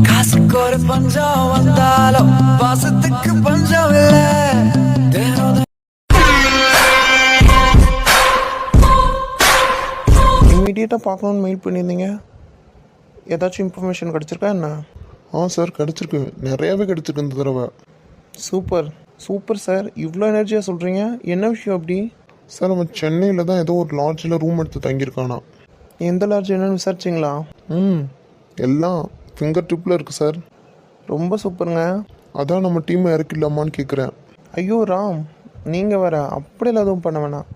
காசுக்கு ஒரு பஞ்சம் வந்தாலும் பாசத்துக்கு பஞ்சம் இல்ல தினம் இமீடியட்டாக பார்க்கணுன்னு மெயில் பண்ணியிருந்தீங்க. ஏதாச்சும் இன்ஃபர்மேஷன் கிடச்சிருக்கா என்ன? சார் கிடச்சிருக்கு, நிறையாவே கிடச்சிருக்கு இந்த தடவை. சூப்பர் சூப்பர் சார், இவ்வளோ எனர்ஜியாக சொல்கிறீங்க. என்ன விஷயம் அப்படி? சார் அவன் சென்னையில் தான் ஏதோ ஒரு லாட்ஜில் ரூம் எடுத்து தங்கியிருக்கானா. எந்த லாட்ஜ் என்னன்னு விசாரிச்சிங்களா? எல்லாம் ஃபிங்கர் டிப்பில் இருக்குது சார். ரொம்ப சூப்பருங்க. அதான் நம்ம டீமை இறக்கிடலாமான்னு கேட்குறேன். ஐயோ ராம், நீங்கள் வேறு அப்படியெல்லாம் எதுவும் பண்ண வேணாம்.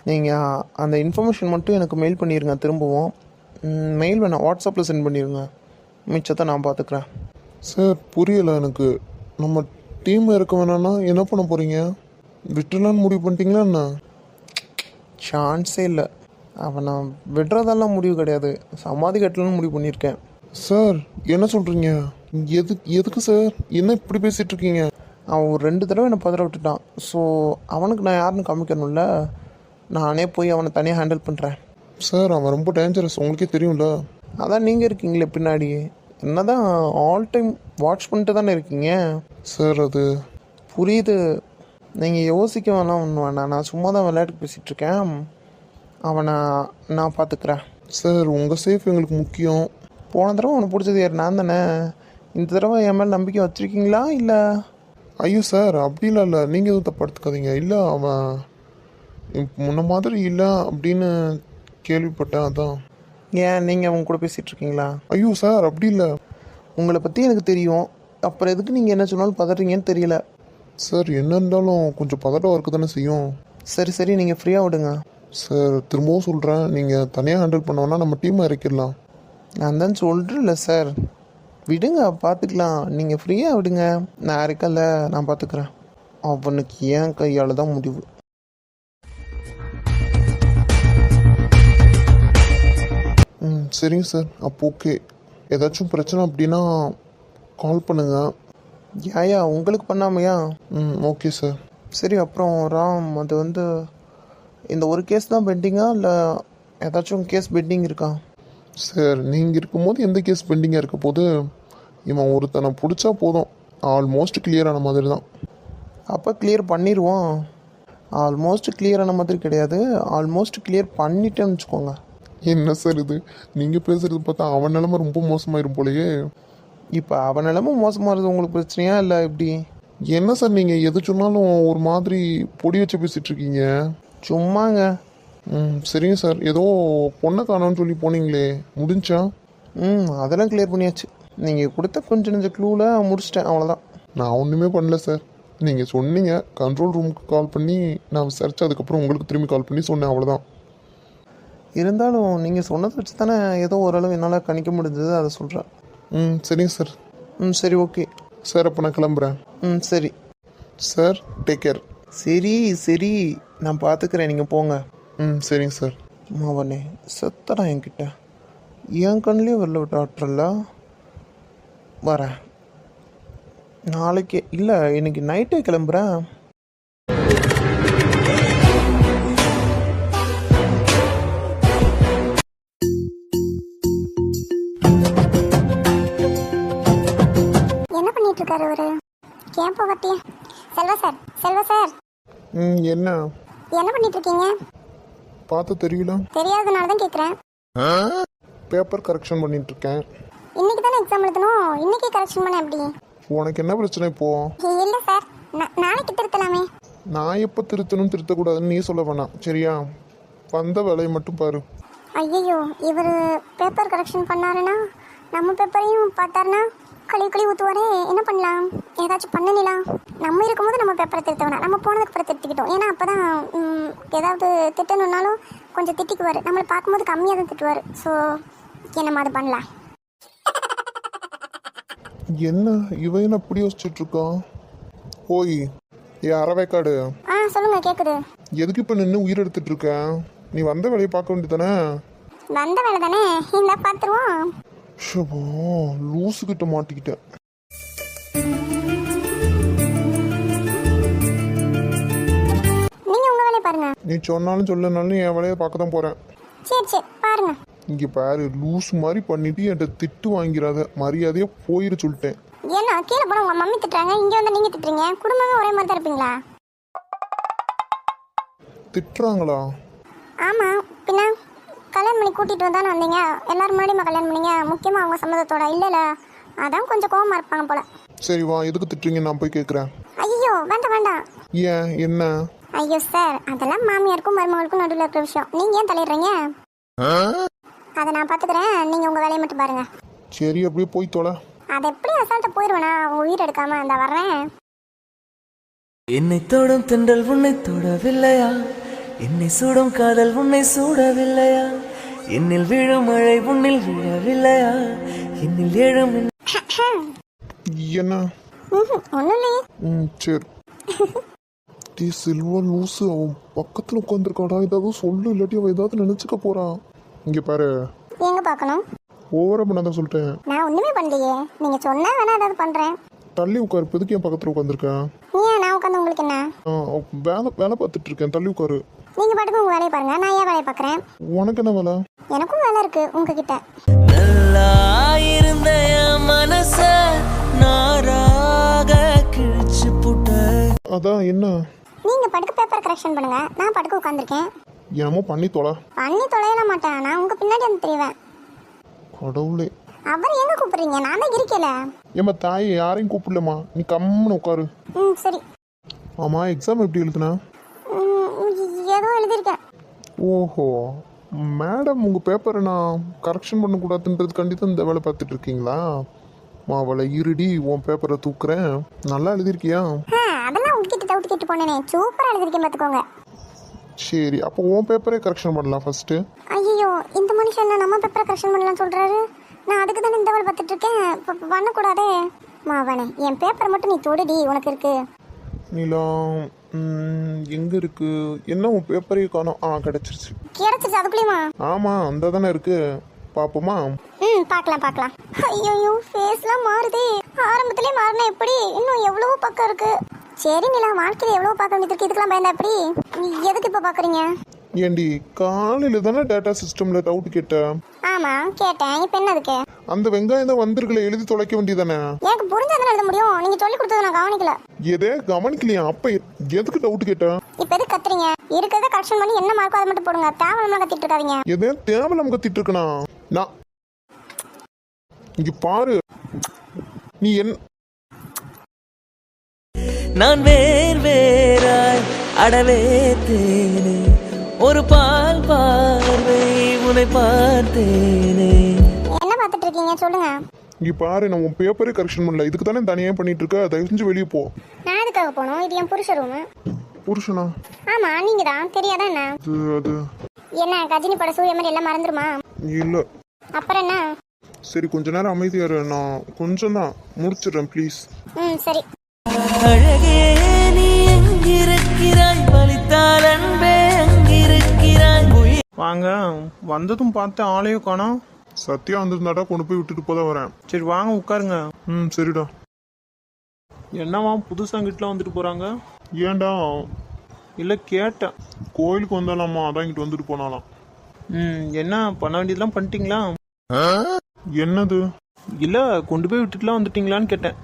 நீங்கள் அந்த இன்ஃபர்மேஷன் மட்டும் எனக்கு மெயில் பண்ணிடுங்க. திரும்பவும் மெயில் வேணாம், வாட்ஸ்அப்பில் சென்ட் பண்ணிடுங்க. மிச்சத்தை நான் பார்த்துக்குறேன். சார் புரியலை எனக்கு. நம்ம டீம் இருக்க வேணான்னா என்ன பண்ண போகிறீங்க? விட்டுலான்னு முடிவு பண்ணிட்டீங்களா என்ன? சான்ஸே இல்லை. அவன் நான் விடுறதெல்லாம் முடிவு கிடையாது, சமாதி கட்டலன்னு முடிவு பண்ணியிருக்கேன். சார் என்ன சொல்கிறீங்க? எதுக்கு சார் என்ன இப்படி பேசிகிட்டு இருக்கீங்க? அவன் ஒரு 2 தடவை என்னை பதற விட்டுட்டான். ஸோ அவனுக்கு நான் யாருன்னு காமிக்கணும்ல, நானே போய் அவனை தனியாக ஹேண்டில் பண்ணுறேன். சார் அவன் ரொம்ப டேஞ்சரஸ், உங்களுக்கே தெரியும்ல. அதான் நீங்கள் இருக்கீங்களே பின்னாடி, என்ன தான் ஆல் டைம் வாட்ச் பண்ணிட்டு தானே இருக்கீங்க. சார் அது புரியுது, நீங்கள் யோசிக்க வேணாம், ஒன்று வேணாம். நான் சும்மா தான் விளையாட்டுக்கு பேசிகிட்ருக்கேன். அவனை நான் பார்த்துக்கிறேன். சார் உங்கள் சேஃப் எங்களுக்கு முக்கியம். போன தடவை அவனை பிடிச்சது யார்? நான் தானே. இந்த தடவை என் மேலே நம்பிக்கை வச்சுருக்கீங்களா இல்லை? ஐயோ சார் அப்படிலாம் இல்லை, நீங்கள் எதுவும் தப்பு எடுத்துக்காதீங்க. இல்லை அவன் முன்ன மாதிரி இல்லை அப்படின்னு கேள்விப்பட்டேன், அதான். ஏன் நீங்கள் அவங்க கூட பேசிகிட்ருக்கீங்களா? ஐயோ சார் அப்படி இல்லை. உங்களை பற்றி எனக்கு தெரியும், அப்புறம் எதுக்கு நீங்கள் என்ன சொன்னாலும் பதறீங்கன்னு தெரியல. சார் என்ன இருந்தாலும் கொஞ்சம் பதட்டம் இருக்க தானே செய்யும். சரி சரி, நீங்கள் ஃப்ரீயாக விடுங்க. சார் திரும்பவும் சொல்கிறேன், நீங்கள் தனியாக ஹேண்டில் பண்ணோன்னா நம்ம டீமை இறக்கிடலாம். நான் தான் சொல்கிறேன்ல சார், விடுங்க பார்த்துக்கலாம். நீங்கள் ஃப்ரீயாக விடுங்க, நான் இருக்கல, நான் பார்த்துக்கிறேன். அவனுக்கு ஏன் கையால் தான் முடிவு. சரிங்க சார், அப்போ ஓகே. ஏதாச்சும் பிரச்சனை அப்படின்னா கால் பண்ணுங்கள். ஏயா உங்களுக்கு பண்ணாமையா? Okay sir. சரி, அப்புறம் ராம், அது வந்து இந்த ஒரு கேஸ் தான் பெண்டிங்கா இல்லை ஏதாச்சும் கேஸ் பெண்டிங் இருக்கா? சார் நீங்கள் இருக்கும்போது எந்த கேஸ் பெண்டிங்காக இருக்க போது? இவன் ஒருத்தனை பிடிச்சா போதும், ஆல்மோஸ்ட் கிளியரான மாதிரி தான். அப்போ கிளியர் பண்ணிடுவோம். ஆல்மோஸ்ட் கிளியரான மாதிரி கிடையாது, ஆல்மோஸ்ட் கிளியர் பண்ணிட்டேன்னு வச்சுக்கோங்க. என்ன சார் இது, நீங்கள் பேசுகிறது பார்த்தா அவன் நிலமை ரொம்ப மோசமாயிரும் போலயே. இப்போ அவன் நிலமும் மோசமாகிறது உங்களுக்கு பிரச்சனையா இல்லை எப்படி? என்ன சார் நீங்கள் எது சொன்னாலும் ஒரு மாதிரி பொடி வச்சு பேசிகிட்டு இருக்கீங்க. சும்மாங்க. சரிங்க சார். ஏதோ பொண்ணை காணோன்னு சொல்லி போனீங்களே, முடிஞ்சா? அதெல்லாம் கிளியர் பண்ணியாச்சு. நீங்கள் கொடுத்த கொஞ்சம் நெஞ்ச க்ளூவில் முடிச்சிட்டேன், அவ்வளோதான். நான் ஒன்றுமே பண்ணல சார். நீங்கள் சொன்னீங்க, கண்ட்ரோல் ரூமுக்கு கால் பண்ணி நான் விசாரிச்சு அதுக்கப்புறம் உங்களுக்கு திரும்பி கால் பண்ணி சொன்னேன், அவ்வளோதான். இருந்தாலும் நீங்கள் சொன்னதை வச்சு தானே ஏதோ ஓரளவு என்னால் கணிக்க முடிஞ்சது, அதை சொல்கிறேன். சரிங்க சார். சரி ஓகே சார், அப்போ நான் கிளம்புறேன். சரி சார், டேக் கேர். சரி சரி, நான் பார்த்துக்கிறேன், நீங்கள் போங்க. சரிங்க சார். மாவனே செத்தடா என்கிட்ட, என் கண்ணிலே வரல விட்டு ஆட்டுறல. வரேன் நாளைக்கு, இல்லை இன்னைக்கு நைட்டே கிளம்புறேன். என்ன பண்ணிட்டு இருக்காரு அவரு? ஏன் போகட்டியா? செல்வா சார், செல்வா சார், என்ன என்ன பண்ணிட்டு இருக்கீங்க? பார்த்து தெரியல, தெரியாதனால தான் கேட்குறேன். பேப்பர் கரெக்ஷன் பண்ணிட்டு இருக்கேன். இன்னைக்கு தானே எக்ஸாம் எழுதணும், இன்னைக்கு கரெக்ஷன் பண்ண எப்படி? உனக்கு என்ன பிரச்சனை இப்போ? இல்லை சார், நாளைக்கு திருத்தலாமே. நான் எப்போ திருத்தணும் திருத்தக்கூடாதுன்னு நீ சொல்ல வேணாம், சரியா? வந்த வேலையை மட்டும் பாரு. ஐயோ, இவர் பேப்பர் கரெக்ஷன் பண்ணாருன்னா நம்ம பேப்பரையும் பார்த்தாருன்னா கழுவி ஊற்றுவாரே. என்ன பண்ணலாம்? ஏதாச்சும் பண்ணலாம். நம்ம இருக்கும்போது நம்ம பேப்பரை திருத்த வேணாம், நம்ம போனதுக்கு அப்புறம் திருத்திக்கிட்டோம். ஏன்னா அப்போ தான் ஏதாவது திட்டணுன்னாலும் கொஞ்சம் திட்டிக்குவார், நம்மளை பார்க்கும்போது கம்மியாக தான் திட்டுவார். ஸோ நம்ம அது பண்ணலாம். என்ன இவன் என்ன அப்படி யோசிச்சுட்டு இருக்கான்? போய் அறவைக்காடு, சொல்லுங்க, கேட்குது. எதுக்கு இப்போ நின்று உயிர் எடுத்துட்டு இருக்க? நீ வந்த வேலையை பார்க்க வேண்டியதானே? வந்த வேலை தானே, இந்த பார்த்துருவோம். லூசுக்கிட்ட மாட்டிக்கிட்டேன். நீங்க உங்க வேலையை பாருங்க. நீ சொன்னாலும் சொல்லனாலும் என் வேலையை பார்க்க தான் போறேன். சரி சரி, பாருங்க. இங்கே பாரு லூஸ் மாதிரி பண்ணிட்டு என்கிட்ட திட்டு வாங்கிறாத, மரியாதையாக போயிரு சொல்லிட்டேன். ஏன்னா கீழே போனால் உங்கள் மம்மி திட்டுறாங்க, இங்கே வந்து நீங்கள் திட்டுறீங்க. குடும்பமே ஒரே மாதிரி தான் இருப்பீங்களா? திட்டுறாங்களா? ஆமாம், பின்ன கல்யாணம் பண்ணி கூட்டிகிட்டு வந்தானே வந்தீங்க, எல்லாரும் முன்னாடியுமா கல்யாணம் பண்ணீங்க, முக்கியமாக அவங்க சம்மதத்தோட. இல்லைல்ல, அதான் கொஞ்சம் கோவமாக இருப்பாங்க போல. சரி வா, எதுக்கு திட்டுறீங்க நான் போய் கேட்குறேன். ஐயோ வேண்டாம் வேண்டாம். ஏன் என்ன? ஐயோ சார், அதெல்லாம் மாமியாருக்கும் மருமகளுக்கும் நடுவில் இருக்கிற விஷயம், நீங்கள் ஏன் தலையிடுறீங்க? அதை நான் பார்த்துக்கிறேன், நீங்கள் உங்கள் வேலையை மட்டும் பாருங்கள். சரி அப்படியே போய் தொலை. அதை எப்படி அசால்ட்டாக போயிடுவேனா, உங்கள் உயிர் எடுக்காமல் அந்த வர்றேன். என்னை தொடும் தென்றல் உன்னை தொடவில்லையா, என்னை சுடும் காதல் உன்னை சூடவில்லையா, என்னில் விழும் மழை உன்னில் விழவில்லையா, என்னில் எழும் என்ன? ஒன்றும் இல்லையே. சரி. டீ சில்வா லூசு, அவன் பக்கத்தில் உட்காந்துருக்காடா, ஏதாவது சொல்லு, இல்லாட்டி அவன் ஏதாவது நினச்சிக்க போறான். இங்கே பாரு, எங்கே பார்க்கணும்? ஓவரா பண்ணாதான் சொல்லிட்டேன். நான் ஒன்றுமே பண்ணலையே, நீங்கள் சொன்னால் வேணா ஏதாவது பண்ணுறேன். தள்ளி உட்காரு. எதுக்கு என் பக்கத்தில் உட்காந்துருக்கேன்? ஏன் நான் உட்காந்து உங்களுக்கு என்ன? வேலை பார்த்துட்டு இருக்கேன், தள்ளி உட்காரு. நீங்கள் பாட்டுக்கு உங்கள் வேலையை பாருங்கள், நான் ஏன் வேலையை பார்க்குறேன்? உனக்கு என்ன வேலை? எனக்கும் வேலை இருக்குது உங்ககிட்ட. நல்லா இருந்த என் மனச நாராக கிழிச்சு புட்ட. அதான் என்ன? நீங்கள் பாட்டுக்கு பேப்பர் கரெக்ஷன் பண்ணுங்கள், நான் பாட்டுக்கு உட்காந்துருக்கேன். என்னமோ பண்ணி தொலை. பண்ணி தொலையிட மாட்டேன், நான் உங்கள் பின்னாடி வந்து தெரிவேன். கடவுளே. அவர் எங்கே கூப்பிடுறீங்க? நான் தான் இருக்கல. ஏம்மா தாயை யாரையும் கூப்பிடலம்மா, நீ கம்முன்னு உட்காரு. சரி. ஆமாம், எக்ஸாம் எப்படி எழுதுனா? ஏதோ எழுதியிருக்கேன். ஓஹோ, மேடம் உங்கள் பேப்பரை நான் கரெக்ஷன் பண்ணக்கூடாதுன்றதுக்காண்டி தான் இந்த வேலை பார்த்துட்டு இருக்கீங்களா? அவளை இருடி, உன் பேப்பரை தூக்குறேன். நல்லா எழுதியிருக்கியா? அதெல்லாம் உங்ககிட்ட டவுட் கேட்டு போனேனே, சூப்பராக எழுதியிருக்கேன் பார்த்துக்கோங்க. சரி, அப்போ உன் பேப்பரே கரெக்ஷன் பண்ணலாம் ஃபர்ஸ்ட்டு. ஐயோ, இந்த மனுஷன் நம்ம பேப்பரை கரெக்ஷன் பண்ணலாம்னு சொல்கிறாரு. நான் அதுக்கு தானே இந்த வேலை பார்த்துட்டு இருக்கேன். இப்போ பண்ணக்கூடாதே மாவனே. என் பேப்பரை மட்டும் நீ தொடுடி, உனக்கு இருக்கு. நீலா எங்கே இருக்கு? என்ன உன் பேப்பரே காணோம்? கிடச்சிருச்சு. கிடச்சிருச்சு அதுக்குள்ளேயுமா? ஆமாம், அந்த தானே இருக்கு. பார்ப்போமா? பார்க்கலாம் பார்க்கலாம். ஐயோ, ஃபேஸ்லாம் மாறுதே. ஆரம்பத்திலே மாறினா எப்படி? இன்னும் எவ்வளவோ பக்கம் இருக்கு. சரி நிலா, வாழ்க்கையில் எவ்வளோ பார்க்க வேண்டியது இருக்கு, இதுக்கெல்லாம் பயந்தா எப்படி? எதுக்கு இப்போ பார்க்குறீங்க? ஏண்டி, காலையில் தானே டேட்டா சிஸ்டமில் டவுட் கேட்டேன். ஆமாம் கேட்டேன், இப்போ என்ன அதுக்கு? அந்த வெங்காயம் தான் வந்திருக்கல, எழுதி தொலைக்க வேண்டியதானே? எனக்கு புரிஞ்சாதானே எழுத முடியும், நீங்கள் சொல்லி கொடுத்தது நான் கவனிக்கல. எதே கவனிக்கலையா? அப்போ எதுக்கு டவுட் கேட்டேன்? இப்போ எதுக்கு கத்துறீங்க? இருக்கிறத கரெக்ஷன் பண்ணி என்ன மார்க்கோ அதை மட்டும் போடுங்க, தேவையில்லாம கத்திட்டு இருக்காதீங்க. எதே தேவலம் கத்திட்டு இருக்கனா? நான் இங்க பாரு, நீ என் நான் வேறாய் அடவே தேனே, ஒரு பால் பார்வை உன்னை பார்த்தேனே. என்ன பார்த்துட்டு இருக்கீங்க சொல்லுங்க. இங்க பாரு, நான் உன் பேப்பரே கரெக்ஷன் பண்ணல, இதுக்கு தானே தனியாக பண்ணிட்டு இருக்க. தயவு செஞ்சு வெளியே போ. நான் எதுக்காக போகணும்? இது என் புருஷ ரூமு. புருஷனா? ஆமா, நீங்க தான் தெரியாதா என்ன? அது என்ன கஜினி பட சூரிய மாதிரி எல்லாம் மறந்துருமா? இல்ல. அப்புறம் என்ன? சரி, கொஞ்ச நேரம் அமைதியா இரு, நான் கொஞ்சம் தான் முடிச்சிடுறேன் ப்ளீஸ். சரி. அழகே நீ எங்கிருக்கிறாய், வலித்தால் அன்பே எங்கிருக்கிறாய். வாங்க, வந்ததும் பார்த்து ஆளையும் காணோம். சத்யா வந்திருந்தாடா, கொண்டு போய் விட்டுட்டு போதான் வரேன். சரி வாங்க உட்காருங்க. சரிடா. என்னவா புதுசாக கிட்டலாம் வந்துட்டு போகிறாங்க? ஏன்டா? இல்லை கேட்டேன். கோயிலுக்கு வந்தாலாமா, அதான் இங்கிட்டு வந்துட்டு போனாலாம். என்ன பண்ண வேண்டியதெல்லாம் பண்ணிட்டீங்களா? என்னது? இல்லை கொண்டு போய் விட்டுட்டுலாம் வந்துட்டீங்களான்னு கேட்டேன்.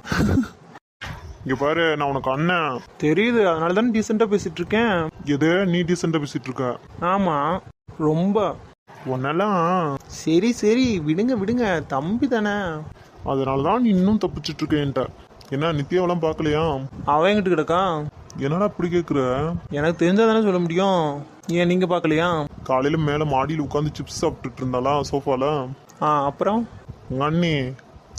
இங்க பாரு, நான் உனக்கு அண்ணன் தெரியுது, அதனால தானே டீசெண்டாக பேசிட்டு இருக்கேன். எது நீ டீசெண்டா பேசிட்டு இருக்க? ஆமாம், ரொம்ப. உன்னெல்லாம் சரி சரி விடுங்க விடுங்க, தம்பி தானே. அதனாலதான் நீ இன்னும் தப்பிச்சிட்டு இருக்க என்கிட்ட. என்ன நித்யாவெல்லாம் பார்க்கலையா? அவன் எங்கிட்டு கிடக்கா? என்னடா இப்படி கேட்குற? எனக்கு தெரிஞ்சா தானே சொல்ல முடியும். ஏன் நீங்கள் பார்க்கலையா? காலையில மேலே மாடியில் உட்காந்து சிப்ஸ் சாப்பிட்டுட்டு இருந்தாளா சோஃபால. அப்புறம் உங்க அண்ணி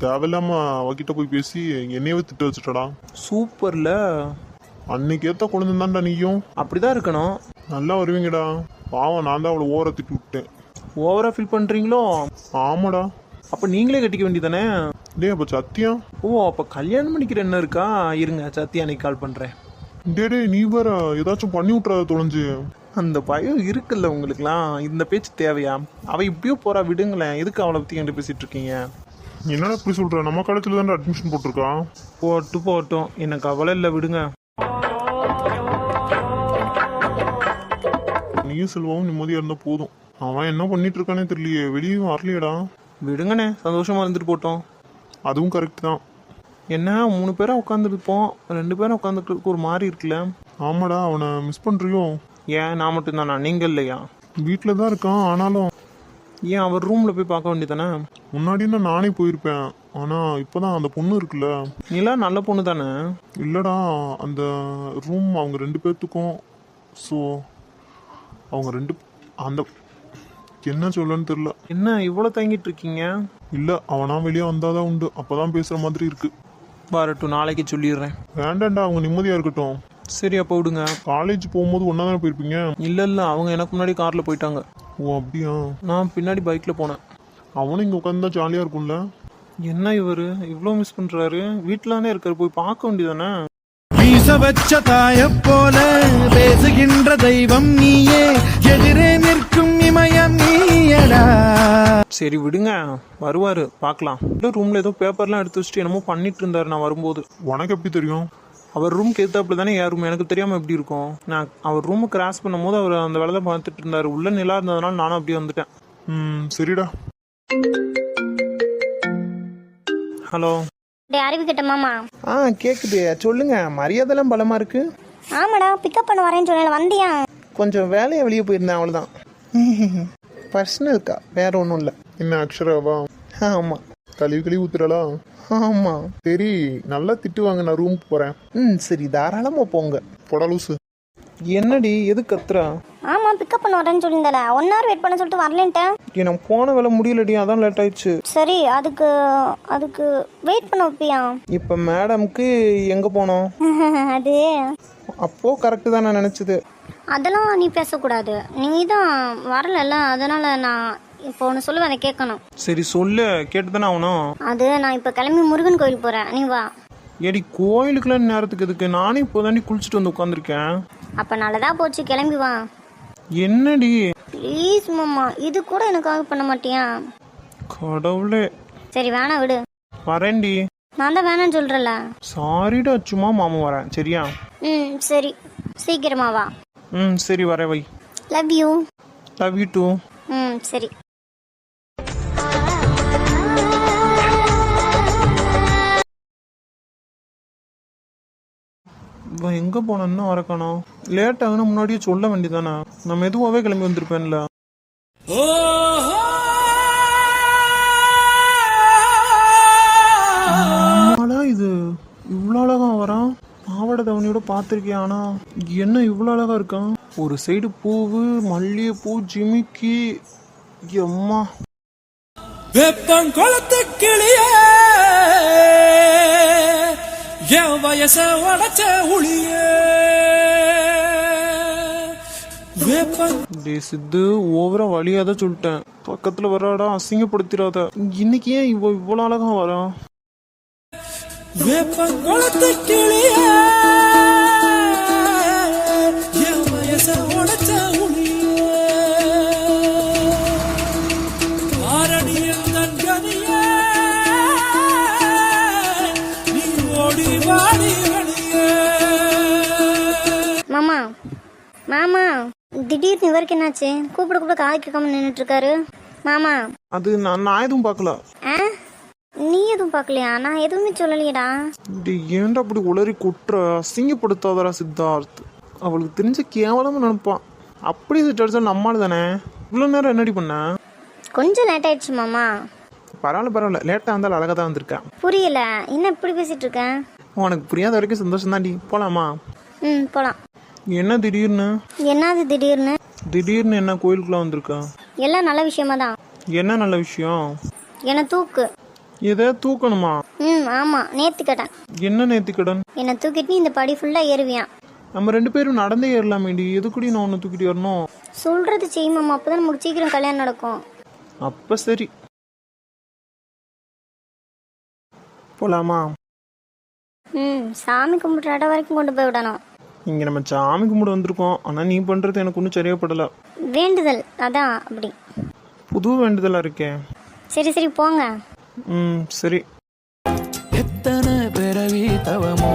தேவையில்லாம அவகிட்ட போய் பேசி என்னையவே திட்ட வச்சுட்டடா. சூப்பர்ல. அன்னைக்கு ஏத்த குழந்தை தான்டா நீயும். அப்படிதான் இருக்கணும். நல்லா வருவீங்கடா. பாவம், நான் தான் அவளை ஓவரா திட்டி விட்டேன். ஓவரா ஃபீல் பண்ணுறீங்களோ? ஆமாடா. அப்போ நீங்களே கட்டிக்க வேண்டியதானே? டே அப்ப சத்தியா? ஓ, அப்போ கல்யாணம் பண்ணிக்கிற என்ன இருக்கா? இருங்க, சத்தியா அன்னைக்கு கால் பண்ணுறேன். டே நீ வேற ஏதாச்சும் பண்ணி விட்டுறாத தொலைஞ்சு. அந்த பயம் இருக்குல்ல உங்களுக்குலாம், இந்த பேச்சு தேவையா? அவ இப்படியோ போறா, விடுங்களேன். எதுக்கு அவளை பற்றி என்கிட்ட பேசிட்டு இருக்கீங்க? என்னடா இப்படி சொல்ற? நம்ம காலேஜ்ல தான் அட்மிஷன் போட்டிருக்கா. போட்டும், எனக்கு கவலை இல்லை, விடுங்க. நீயும் செல்வாவும் நிம்மதியா இருந்தா போதும். அவன் என்ன பண்ணிட்டு இருக்கானே தெரியலையே, வெளியே வரலையடா. விடுங்கண்ணே, சந்தோஷமாக இருந்துட்டு போட்டோம். அதுவும் கரெக்ட் தான். என்ன 3 பேராக உட்காந்துருப்போம், 2 பேரும் உட்காந்துக்கிறதுக்கு ஒரு மாதிரி இருக்குல்ல. ஆமாடா, அவனை மிஸ் பண்ணுறியோ? ஏன் நான் மட்டும்தானா, நீங்கள் இல்லையா? வீட்டில் தான் இருக்கான், ஆனாலும் ஏன் அவர் ரூமில் போய் பார்க்க வேண்டியதானே? முன்னாடின்னா நானே போயிருப்பேன். ஆனால் இப்போ தான் அந்த பொண்ணு இருக்குல்ல. நீலா நல்ல பொண்ணு தானே? இல்லைடா, அந்த ரூம் அவங்க 2 பேர்த்துக்கும். ஸோ அவங்க அந்த என்ன சொல்லன்னு தெரில. என்ன இவ்வளோ தங்கிட்டு இருக்கீங்க? இல்லை, அவனா வெளியே வந்தாதான் உண்டு, அப்போதான் பேசுகிற மாதிரி இருக்கு. வரட்டும், நாளைக்கு சொல்லிடுறேன். வேண்டாண்டா, அவங்க நிம்மதியாக இருக்கட்டும். சரி அப்போ விடுங்க. காலேஜ் போகும்போது ஒன்றா தானே போயிருப்பீங்க? இல்லை அவங்க எனக்கு முன்னாடி காரில் போயிட்டாங்க. ஓ அப்படியா? நான் பின்னாடி பைக்கில் போனேன். அவனும் இங்கே உட்காந்து ஜாலியாக இருக்கும்ல. என்ன இவர் இவ்வளோ மிஸ் பண்ணுறாரு? வீட்டிலானே இருக்காரு, போய் பார்க்க வேண்டியதானே? வீச வச்ச தாய போல பேசுகின்ற தெய்வம் நீயே, எதிரே நிற்கும் இமயம் நீயடா. சரி விடுங்க, வருவார் பார்க்கலாம். இல்லை ரூமில் ஏதோ பேப்பர்லாம் எடுத்து வச்சுட்டு என்னமோ பண்ணிட்டு இருந்தார் நான் வரும்போது. உனக்கு எப்படி தெரியும்? அவர் ரூம் கேத்தாப்புல தானே என் ரூம், எனக்கு தெரியாமல் எப்படி இருக்கும்? நான் அவர் ரூமை கிராஸ் பண்ணும்போது அவர் அந்த வேலை தான் பார்த்துட்டு இருந்தார். உள்ள நிலா இருந்ததுனால நானும் அப்படியே வந்துட்டேன். சரிடா. ஹலோ. டே அறிவு கிட்ட மாமா. கேட்குது, சொல்லுங்க. மரியாதைலாம் பலமா இருக்கு. ஆமாடா, பிக்கப் பண்ண வரேன்னு சொன்னேன், வந்தியா? கொஞ்சம் வேலையை வெளியே போயிருந்தேன், அவ்வளோதான். பர்சனல்க்கா, வேற ஒன்றும் இல்லை. என்ன அக்ஷராவா? ஆமாம். கழுவி ஊத்துறலா? ஆமாம். சரி, நல்லா திட்டுவாங்க, நான் ரூமுக்கு போகிறேன். சரி தாராளமாக போங்க. போடா லூசு. என்னடி எது கத்துறா? ஆமா, பிக்கப் பண்ண வரேன்னு சொல்லியிருந்தால 1 hour வெயிட் பண்ண சொல்லிட்டு வரலன்ட்டேன். எனக்கு போன வேலை முடியலடி, அதான் லேட் ஆயிடுச்சு. சரி, அதுக்கு வெயிட் பண்ண வைப்பியா? இப்போ மேடம்க்கு எங்கே போனோம்? அது அப்போ கரெக்டு தான் நான் நினச்சது. அதெல்லாம் நீ பேசக்கூடாது, நீ தான் வரலல்ல, அதனால நான் இப்போ ஒன்று சொல்லுவேன், அதை கேட்கணும். சரி சொல்லு, கேட்டு தானே ஆகணும். அது நான் இப்போ கிளம்பி முருகன் கோயில் போகிறேன், நீ வா. ஏடி கோயிலுக்குலாம் நேரத்துக்கு எதுக்கு? நானே இப்போ தாண்டி குளிச்சுட்டு வந்து உட்காந்துருக்கேன். அப்போ நல்லதா போச்சு, கிளம்பி வா. என்னடி? ப்ளீஸ் மாமா, இது கூட எனக்காக பண்ண மாட்டியா? கடவுளே. சரி வேணாம், விடு. வரேன்டி. நான் தான் வேணான்னு சொல்கிறல. சாரிடா, சும்மா மாமா வரேன், சரியா? சரி, சீக்கிரமா வா. சரி வரேன், வை. Love you. Love you too. சரி. எங்கே போனோன்னா வரக்கணும். லேட் ஆகுனா முன்னாடியே சொல்ல வேண்டியதானே, நான் மெதுவாகவே கிளம்பி வந்திருப்பேன்ல. இது இவ்வளோ அழகா வரான். பாவாடை தவணியோட பார்த்துருக்கேன், ஆனா என்ன இவ்வளோ அழகா இருக்கான். ஒரு சைடு பூவு, மல்லிகைப்பூ, ஜிமிக்கி. அம்மா வெப்பங்குளத்து கிளியே, என் வயச உடச்ச உளியே. டே சித்து, ஓவரா வழியாத சொல்லிட்டேன். பக்கத்துல வராடா, அசிங்கப்படுத்திடாத. இன்னைக்கு ஏன் இவ்வளோ அழகா வரான்? வெப்பங்குளத்து கிளியே, என் வயச உடச்ச உளியே. ஆரணியின் நன்கனியே, நீ ஓடி வாடி வழியே. மாமா மாமா, திடீர்னு இவருக்கு என்னாச்சு? கூப்பிட காது கேட்காம நின்றுட்டு இருக்காரு. மாமா அது நான் எதுவும் பார்க்கல. நீ எதுவும் பார்க்கலையா? நான் எதுவுமே சொல்லலையடா. ஏன்டா அப்படி உளறி குற்ற? அசிங்கப்படுத்தாதரா சித்தார்த். அவளுக்கு தெரிஞ்ச கேவலமா நினைப்பான். அப்படி சித்தார்த்தா நம்மால் தானே. இவ்வளோ நேரம் என்னடி பண்ண? கொஞ்சம் லேட் ஆயிடுச்சு மாமா. பரவாயில்ல, லேட்டாக இருந்தாலும் அழகாக தான் வந்திருக்கேன். புரியல, என்ன இப்படி பேசிட்டு இருக்கேன்? உனக்கு புரியாத வரைக்கும் சந்தோஷம் தாண்டி. போலாமா? போலாம். என்ன திடீர்னு? என்னது திடீர்னு? திடீர்னு என்ன கோயிலுக்குள்ள வந்திருக்கா? எல்லாம் நல்ல விஷயமா தான். என்ன நல்ல விஷயம்? என்ன தூக்கு. எதை தூக்கணுமா? ஆமா, நேத்து கடன். என்ன நேர்த்தி கடன்? என்ன தூக்கிட்டு நீ இந்த படி ஃபுல்லா ஏறுவியான். நம்ம 2 பேரும் நடந்தே ஏறலாமேடி, எதுக்குடி நான் ஒன்று தூக்கிட்டு வரணும்? சொல்றது செய்யுமாமா, அப்பதான் நமக்கு சீக்கிரம் கல்யாணம் நடக்கும். அப்ப சரி, போலாமா? சாமி கும்பிட்ற இடம் வரைக்கும் கொண்டு போய் விடணும். இங்க நம்ம சாமி கும்பிட வந்திருக்கோம், ஆனா நீ பண்றது எனக்கு ஒன்றும் சரியா படல. வேண்டுதல் அதான் அப்படி. புது வேண்டுதலா இருக்கே. சரி போங்க. சரி. எத்தனை பிறவி தவமோ